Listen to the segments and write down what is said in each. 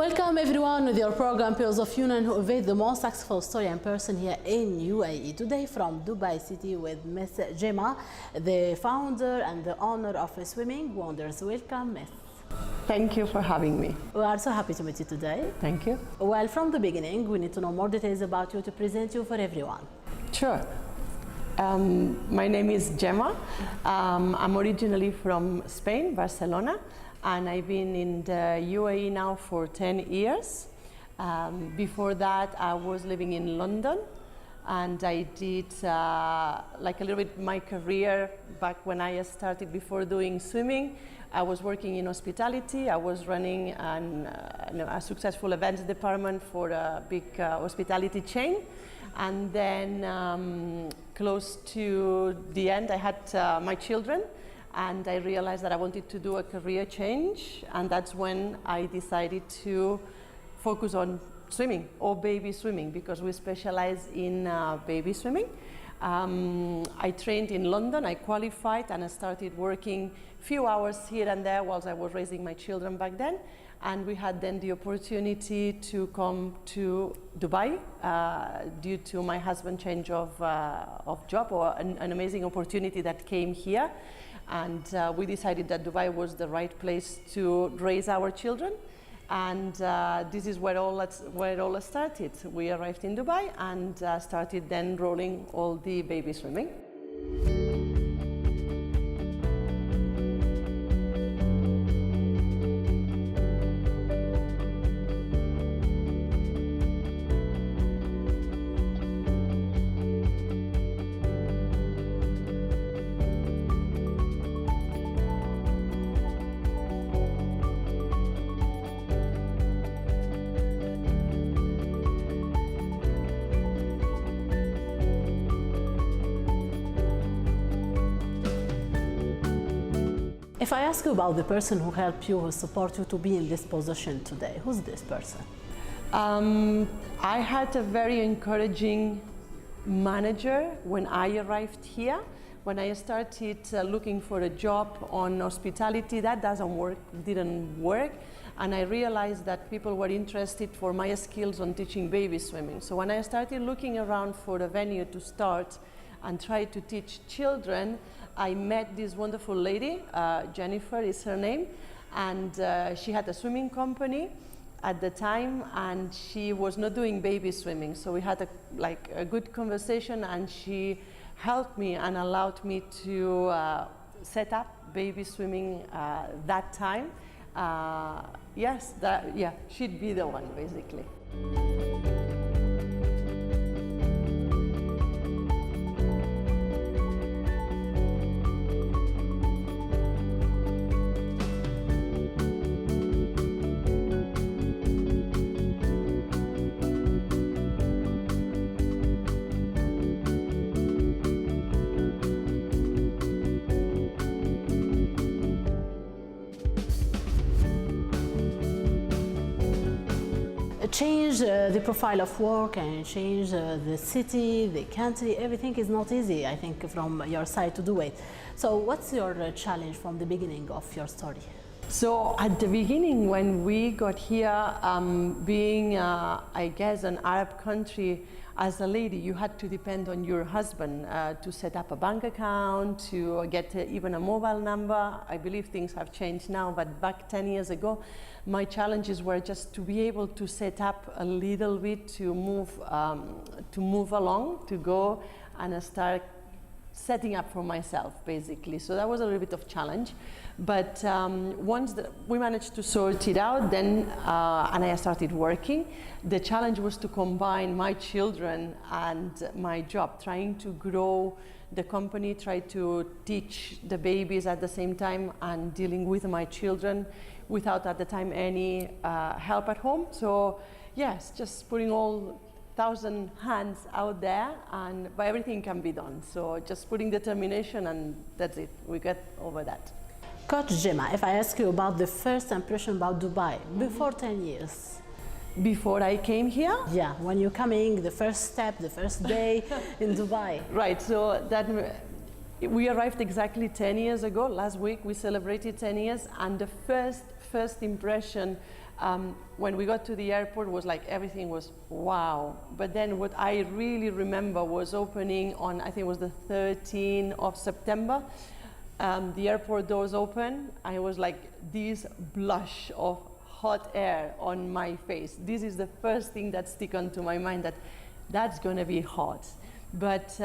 Welcome everyone with your program Pearls of Yunnan, who evade the most successful story and person here in UAE. Today from Dubai City with Miss Gemma, the founder and the owner of Swimming Wonders. Welcome, Miss. Thank you for having me. We are so happy to meet you today. Thank you. Well, from the beginning, we need to know more details about you to present you for everyone. Sure. My name is Gemma. I'm originally from Spain, Barcelona, and I've been in the UAE now for 10 years. Before that, I was living in London, and I did like a little bit my career back when I started before doing swimming. I was working in hospitality. I was running a successful events department for a big hospitality chain. And then close to the end, I had my children, and I realized that I wanted to do a career change, and that's when I decided to focus on swimming or baby swimming, because we specialize in baby swimming. I trained in London, I qualified, and I started working a few hours here and there whilst I was raising my children back then. And we had then the opportunity to come to Dubai due to my husband's change of job, or an amazing opportunity that came here. And we decided that Dubai was the right place to raise our children. And this is where it all started. We arrived in Dubai and started then rolling all the baby swimming. If I ask you about the person who helped you, who support you to be in this position today, who's this person? I had a very encouraging manager when I arrived here. When I started looking for a job on hospitality, that didn't work. And I realized that people were interested for my skills on teaching baby swimming. So when I started looking around for a venue to start and try to teach children, I met this wonderful lady, Jennifer is her name, and she had a swimming company at the time, and she was not doing baby swimming. So we had a good conversation, and she helped me and allowed me to set up baby swimming that time. She'd be the one, basically. Change the profile of work and change the city, the country, everything is not easy, I think, from your side to do it. So what's your challenge from the beginning of your story? So at the beginning, when we got here, being, I guess, an Arab country, as a lady, you had to depend on your husband to set up a bank account, to get even a mobile number. I believe things have changed now, but back 10 years ago, my challenges were just to be able to set up a little bit, to move along, to go and start setting up for myself, basically. So that was a little bit of challenge. But once we managed to sort it out, then and I started working. The challenge was to combine my children and my job, trying to grow the company, try to teach the babies at the same time, and dealing with my children without at the time any help at home. So yes, just putting all 1,000 hands out there, but everything can be done. So just putting determination, and that's it. We get over that. Coach Gemma, if I ask you about the first impression about Dubai before 10 years. Before I came here? Yeah, when you're coming, the first step, the first day in Dubai. Right, so that we arrived exactly 10 years ago. Last week we celebrated 10 years, and the first impression When we got to the airport, was like everything was wow. But then what I really remember was opening on, I think it was the 13th of September. The airport doors open. I was like this blush of hot air on my face. This is the first thing that stuck onto my mind, that's gonna be hot. But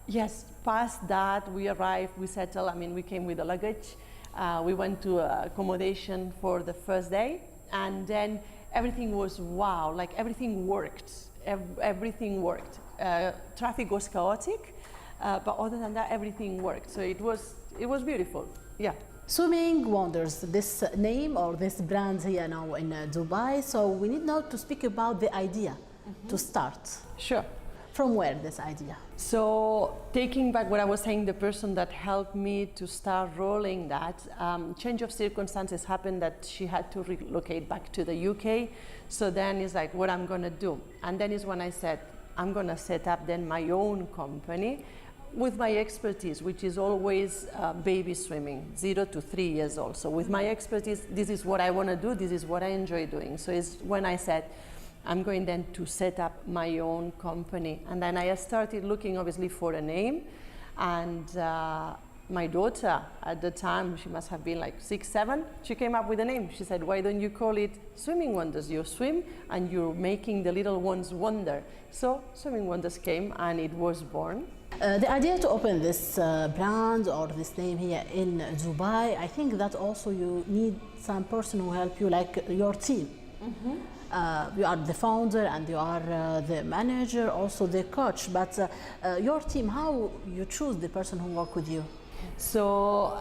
yes, past that, we arrived, we settled. I mean, we came with the luggage. We went to accommodation for the first day, and then everything was wow, like everything worked. Everything worked. Traffic was chaotic, but other than that, everything worked. So it was beautiful, yeah. Swimming Wonders, this name or this brand here now in Dubai. So we need now to speak about the idea to start. Sure. From where this idea? So taking back what I was saying, the person that helped me to start rolling that, change of circumstances happened that she had to relocate back to the UK. So then it's like, what I'm gonna do? And then is when I said, I'm gonna set up then my own company with my expertise, which is always baby swimming, 0 to 3 years old. So with my expertise, this is what I wanna do, this is what I enjoy doing. So it's when I said, I'm going then to set up my own company. And then I started looking obviously for a name, and my daughter at the time, she must have been like 6, 7, she came up with a name. She said, why don't you call it Swimming Wonders? You swim and you're making the little ones wonder. So Swimming Wonders came and it was born. The idea to open this brand or this name here in Dubai, I think that also you need some person who help you, like your team. You are the founder and you are the manager, also the coach, but your team, how you choose the person who work with you? So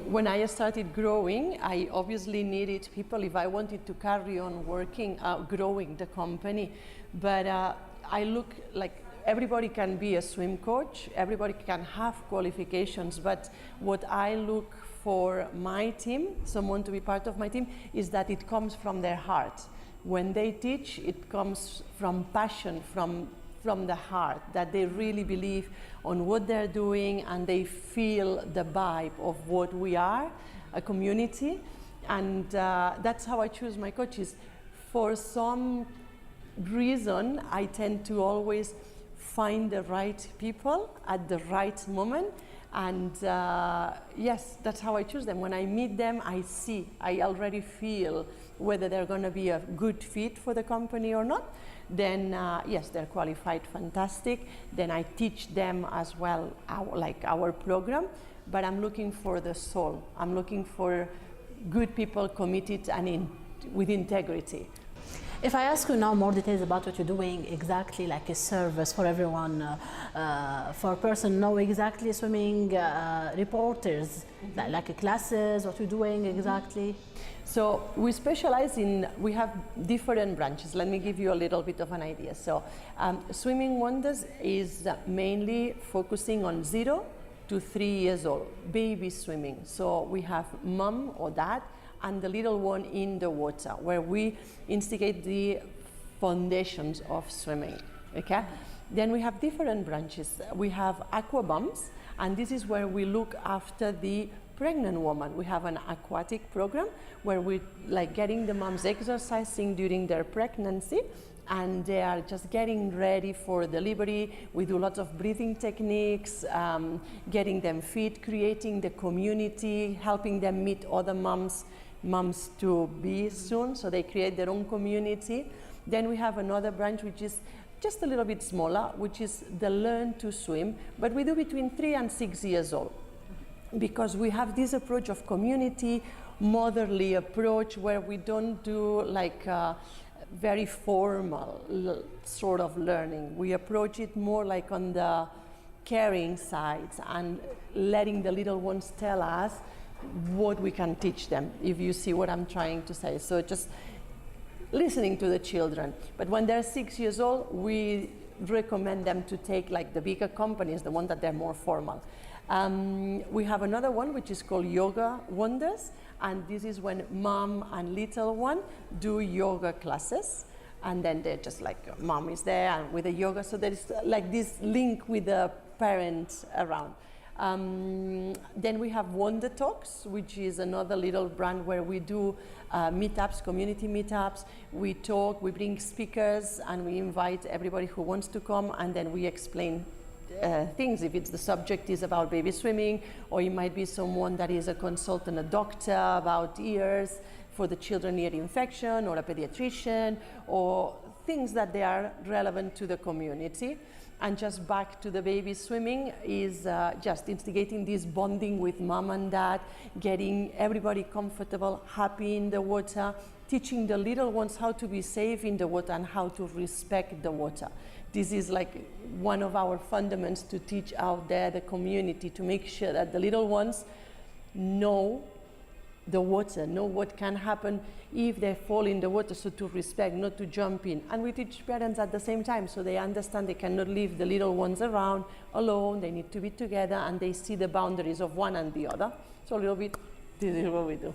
when I started growing, I obviously needed people if I wanted to carry on working, growing the company. But I look like everybody can be a swim coach, everybody can have qualifications, but what I look for my team, someone to be part of my team, is that it comes from their heart. When they teach, it comes from passion, from the heart, that they really believe on what they're doing and they feel the vibe of what we are, a community. And that's how I choose my coaches. For some reason, I tend to always find the right people at the right moment. And yes, that's how I choose them. When I meet them, I already feel whether they're going to be a good fit for the company or not. Then yes, they're qualified, fantastic. Then I teach them as well, our program. But I'm looking for the soul. I'm looking for good people committed and with integrity. If I ask you now more details about what you're doing exactly, like a service for everyone, for a person know exactly swimming reporters, like classes, what you're doing exactly? So we specialize we have different branches. Let me give you a little bit of an idea. So Swimming Wonders is mainly focusing on 0 to 3 years old, baby swimming. So we have mom or dad and the little one in the water, where we instigate the foundations of swimming, okay? Then we have different branches. We have aqua bumps, and this is where we look after the pregnant woman. We have an aquatic program where we getting the moms exercising during their pregnancy, and they are just getting ready for delivery. We do lots of breathing techniques, getting them fit, creating the community, helping them meet other moms to be soon, so they create their own community. Then we have another branch which is just a little bit smaller, which is the Learn to Swim, but we do between 3 and 6 years old, because we have this approach of community, motherly approach, where we don't do very formal sort of learning. We approach it more like on the caring side and letting the little ones tell us what we can teach them, if you see what I'm trying to say. So just listening to the children. But when they're 6 years old, we recommend them to take the bigger companies, the one that they're more formal. We have another one which is called Yoga Wonders, and this is when mom and little one do yoga classes, and then they're just mom is there and with the yoga, so there is this link with the parents around. Then we have Wonder Talks, which is another little brand where we do meetups, community meetups. We talk, we bring speakers, and we invite everybody who wants to come, and then we explain things. If it's the subject is about baby swimming, or it might be someone that is a consultant, a doctor about ears for the children ear infection, or a pediatrician, or things that they are relevant to the community. And just back to the baby swimming is just instigating this bonding with mom and dad, getting everybody comfortable, happy in the water, teaching the little ones how to be safe in the water and how to respect the water. This is like one of our fundamentals to teach out there the community, to make sure that the little ones know the water, know what can happen if they fall in the water, so to respect, not to jump in. And we teach parents at the same time, so they understand they cannot leave the little ones around alone, they need to be together, and they see the boundaries of one and the other. So a little bit, this is what we do.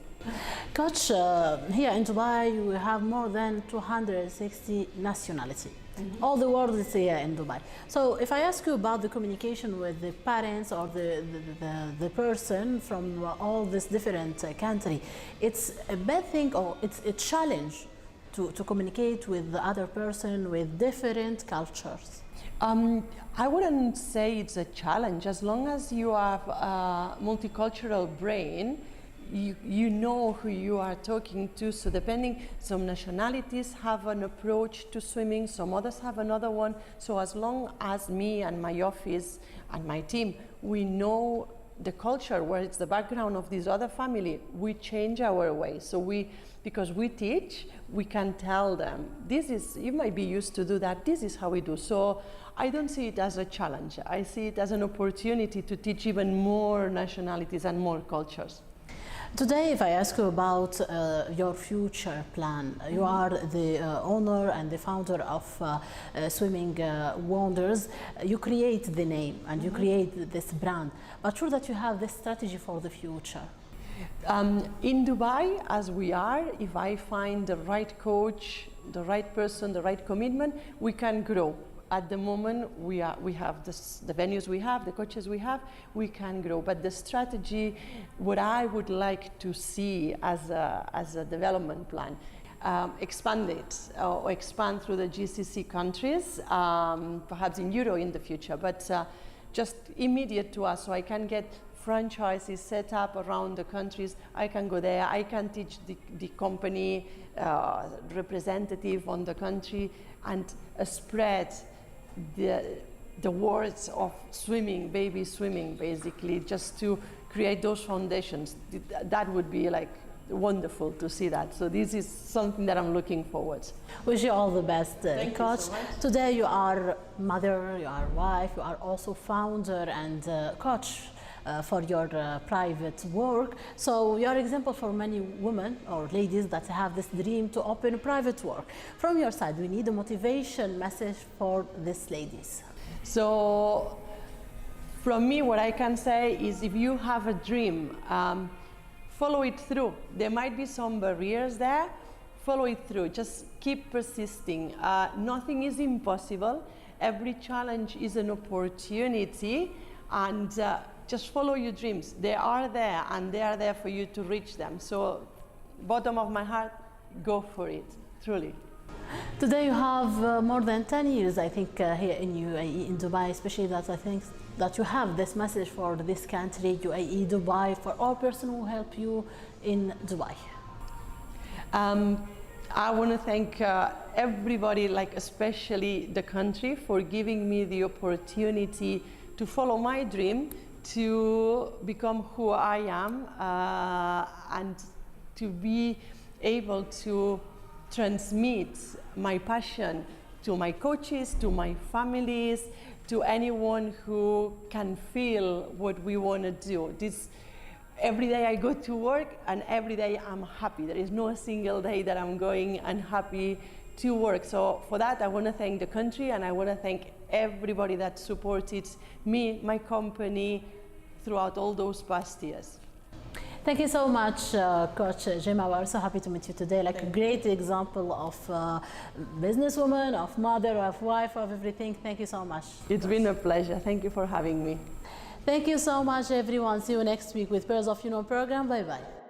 Coach, here in Dubai, you have more than 260 nationalities. Mm-hmm. All the world is here in Dubai. So if I ask you about the communication with the parents or the person from all this different country, it's a bad thing or it's a challenge to communicate with the other person with different cultures? I wouldn't say it's a challenge. As long as you have a multicultural brain, you know who you are talking to. So depending, some nationalities have an approach to swimming, some others have another one. So as long as me and my office and my team, we know the culture, where it's the background of this other family, we change our way. So because we teach, we can tell them, this is, you might be used to do that, this is how we do. So I don't see it as a challenge. I see it as an opportunity to teach even more nationalities and more cultures. Today, if I ask you about your future plan, you are the owner and the founder of Swimming Wonders. You create the name and you create this brand, but sure that you have this strategy for the future. In Dubai, as we are, if I find the right coach, the right person, the right commitment, we can grow. At the moment, we have the venues we have, the coaches we have, we can grow. But the strategy, what I would like to see as a development plan, expand it, or expand through the GCC countries, perhaps in Euro in the future, but just immediate to us, so I can get franchises set up around the countries. I can go there, I can teach the company representative on the country, and spread the words of swimming, baby swimming, basically, just to create those foundations. That would be like wonderful to see that. So this is something that I'm looking forward to. Wish you all the best, Coach. You so much. Today you are mother, you are wife, you are also founder and coach for your private work. So you are example for many women or ladies that have this dream to open private work. From your side, we need a motivation message for these ladies. So from me, what I can say is, if you have a dream, follow it through. There might be some barriers there, follow it through, just keep persisting. Nothing is impossible. Every challenge is an opportunity, and just follow your dreams. They are there, and they are there for you to reach them. So, bottom of my heart, go for it, truly. Today you have more than 10 years, I think, here in UAE, in Dubai, especially that I think that you have this message for this country, UAE, Dubai, for all persons who help you in Dubai. I want to thank everybody, like especially the country, for giving me the opportunity to follow my dream, to become who I am, and to be able to transmit my passion to my coaches, to my families, to anyone who can feel what we want to do. Every day I go to work, and every day I'm happy. There is no single day that I'm going unhappy to work. So for that, I want to thank the country, and I want to thank everybody that supported me, my company, throughout all those past years. Thank you so much, Coach Gemma. We're so happy to meet you today. Like a great example of businesswoman, of mother, of wife, of everything. Thank you so much. It's been a pleasure. Thank you for having me. Thank you so much, everyone. See you next week with Pearls of You Know program. Bye bye.